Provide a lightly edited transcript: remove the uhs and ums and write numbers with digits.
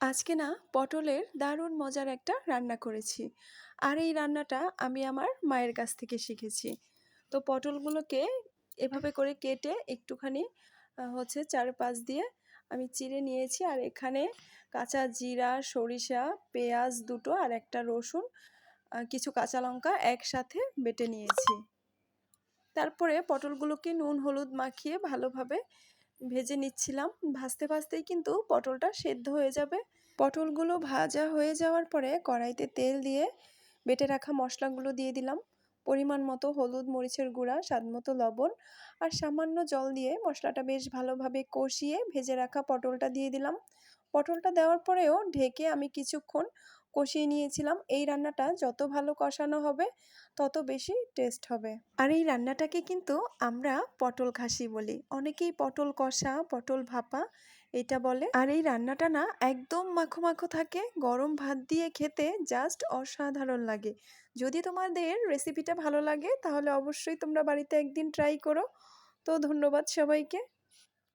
আজকে না পটলের দারুণ মজার একটা রান্না করেছি। আর এই রান্নাটা আমি আমার মায়ের কাছ থেকে শিখেছি। তো পটলগুলোকে এভাবে করে কেটে একটুখানি চারপাশ দিয়ে আমি চিড়ে নিয়েছি। আর এখানে কাঁচা জিরা, সরিষা, পেঁয়াজ দুটো আর একটা রসুন, কিছু কাঁচা লঙ্কা একসাথে বেটে নিয়েছি। তারপরে পটলগুলোকে নুন হলুদ মাখিয়ে ভালোভাবে ভেজে নিচ্ছিলাম। ভাজতে ভাজতেই কিন্তু পটলটা সেদ্ধ হয়ে যাবে। পটলগুলো ভাজা হয়ে যাওয়ার পরে কড়াইতে তেল দিয়ে বেটে রাখা মশলাগুলো দিয়ে দিলাম। পরিমাণ মতো হলুদ, মরিচের গুঁড়া, স্বাদমতো লবণ আর সামান্য জল দিয়ে মশলাটা বেশ ভালোভাবে কষিয়ে ভেজে রাখা পটলটা দিয়ে দিলাম। পটলটা দেওয়ার পরেও ঢেকে আমি কিছুক্ষণ কষিয়ে নিয়েছিলাম। এই রান্নাটা যত ভালো কষানো হবে তত বেশি টেস্ট হবে। আর এই রান্নাটাকে কিন্তু আমরা পটল খাসি বলি, অনেকেই পটল কষা, পটল ভাপা এটা বলে। আর এই রান্নাটা না একদম মাখো মাখো থাকে, গরম ভাত দিয়ে খেতে জাস্ট অসাধারণ লাগে। যদি তোমাদের রেসিপিটা ভালো লাগে তাহলে অবশ্যই তোমরা বাড়িতে একদিন ট্রাই করো। তো ধন্যবাদ সবাইকে।